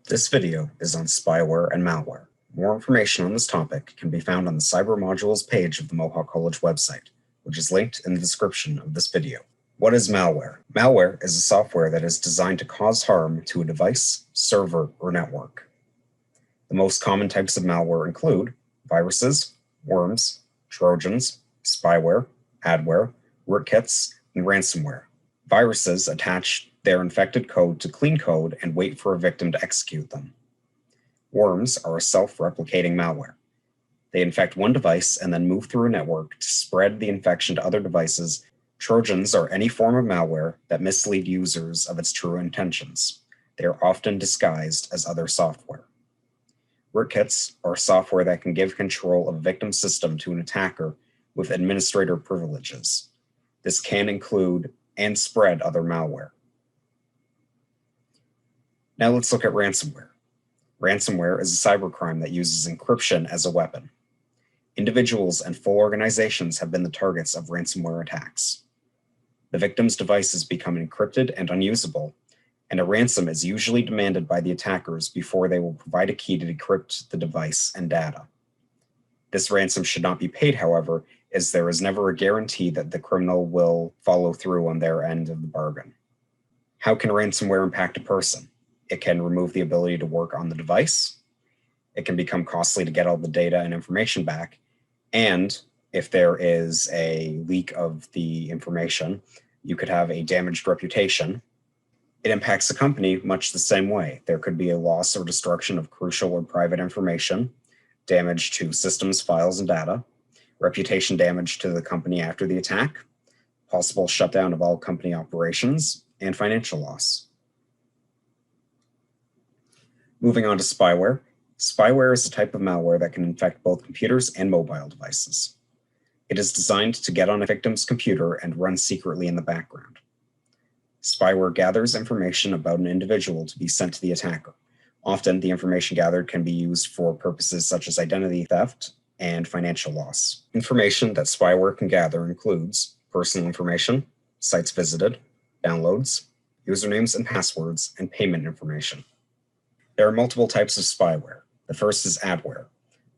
This video is on spyware and malware. More information on this topic can be found on the Cyber Modules page of the Mohawk College website, which is linked in the description of this video. What is malware? Malware is a software that is designed to cause harm to a device, server, or network. The most common types of malware include viruses, worms, trojans, spyware, adware, rootkits, and ransomware. Viruses attach their infected code to clean code and wait for a victim to execute them. Worms are a self-replicating malware. They infect one device and then move through a network to spread the infection to other devices. Trojans are any form of malware that mislead users of its true intentions. They are often disguised as other software. Rootkits are software that can give control of a victim's system to an attacker with administrator privileges. This can include and spread other malware. Now let's look at ransomware. Ransomware is a cybercrime that uses encryption as a weapon. Individuals and full organizations have been the targets of ransomware attacks. The victim's devices become encrypted and unusable, and a ransom is usually demanded by the attackers before they will provide a key to decrypt the device and data. This ransom should not be paid, however, as there is never a guarantee that the criminal will follow through on their end of the bargain. How can ransomware impact a person? It can remove the ability to work on the device. It can become costly to get all the data and information back. And if there is a leak of the information, you could have a damaged reputation. It impacts the company much the same way. There could be a loss or destruction of crucial or private information, damage to systems, files, and data, reputation damage to the company after the attack, possible shutdown of all company operations, and financial loss. Moving on to spyware. Spyware is a type of malware that can infect both computers and mobile devices. It is designed to get on a victim's computer and run secretly in the background. Spyware gathers information about an individual to be sent to the attacker. Often, the information gathered can be used for purposes such as identity theft and financial loss. Information that spyware can gather includes personal information, sites visited, downloads, usernames and passwords, and payment information. There are multiple types of spyware. The first is adware.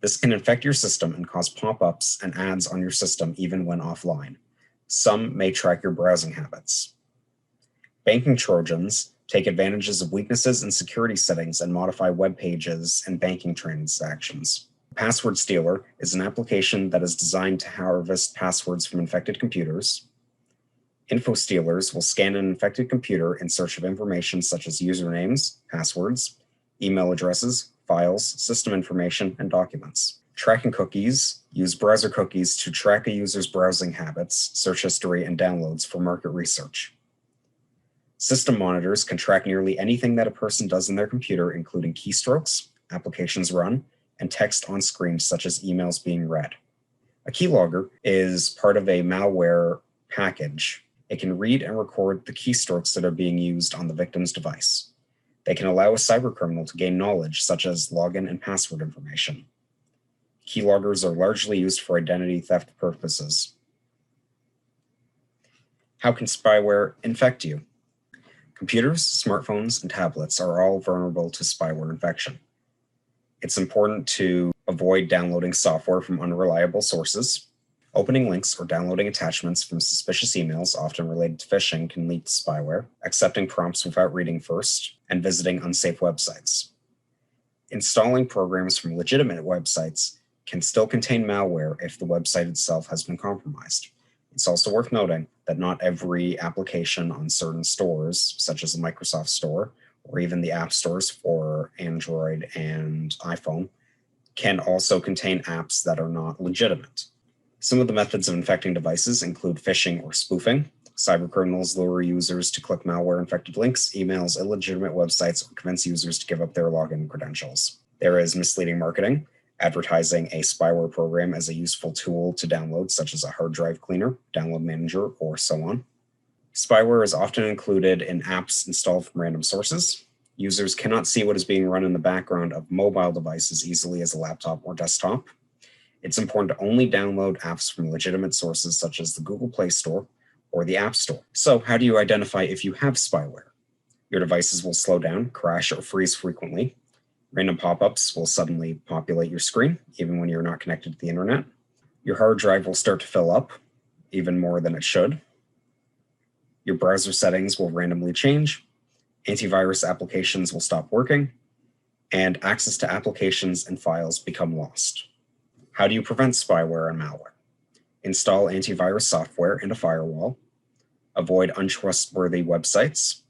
This can infect your system and cause pop-ups and ads on your system even when offline. Some may track your browsing habits. Banking trojans take advantages of weaknesses in security settings and modify web pages and banking transactions. Password Stealer is an application that is designed to harvest passwords from infected computers. Info stealers will scan an infected computer in search of information such as usernames, passwords, email addresses, files, system information, and documents. Tracking cookies use browser cookies to track a user's browsing habits, search history, and downloads for market research. System monitors can track nearly anything that a person does in their computer, including keystrokes, applications run, and text on screen, such as emails being read. A keylogger is part of a malware package. It can read and record the keystrokes that are being used on the victim's device. They can allow a cybercriminal to gain knowledge, such as login and password information. Keyloggers are largely used for identity theft purposes. How can spyware infect you? Computers, smartphones, and tablets are all vulnerable to spyware infection. It's important to avoid downloading software from unreliable sources. Opening links or downloading attachments from suspicious emails, often related to phishing, can lead to spyware, accepting prompts without reading first, and visiting unsafe websites. Installing programs from legitimate websites can still contain malware if the website itself has been compromised. It's also worth noting that not every application on certain stores, such as the Microsoft Store, or even the app stores for Android and iPhone, can also contain apps that are not legitimate. Some of the methods of infecting devices include phishing or spoofing. Cybercriminals lure users to click malware-infected links, emails, illegitimate websites, or convince users to give up their login credentials. There is misleading marketing, advertising a spyware program as a useful tool to download, such as a hard drive cleaner, download manager, or so on. Spyware is often included in apps installed from random sources. Users cannot see what is being run in the background of mobile devices easily as a laptop or desktop. It's important to only download apps from legitimate sources such as the Google Play Store or the App Store. So how do you identify if you have spyware? Your devices will slow down, crash, or freeze frequently. Random pop-ups will suddenly populate your screen, even when you're not connected to the internet. Your hard drive will start to fill up, even more than it should. Your browser settings will randomly change. Antivirus applications will stop working, and access to applications and files become lost. How do you prevent spyware and malware? Install antivirus software and a firewall. Avoid untrustworthy websites.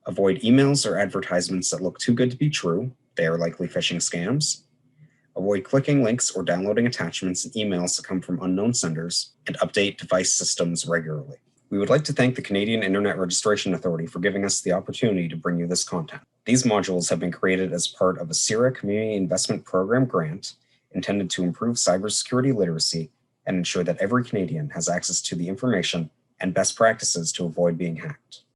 Avoid emails or advertisements that look too good to be true. They are likely phishing scams. Avoid clicking links or downloading attachments and emails that come from unknown senders, and update device systems regularly. We would like to thank the Canadian Internet Registration Authority for giving us the opportunity to bring you this content. These modules have been created as part of a CIRA Community Investment Program grant intended to improve cybersecurity literacy and ensure that every Canadian has access to the information and best practices to avoid being hacked.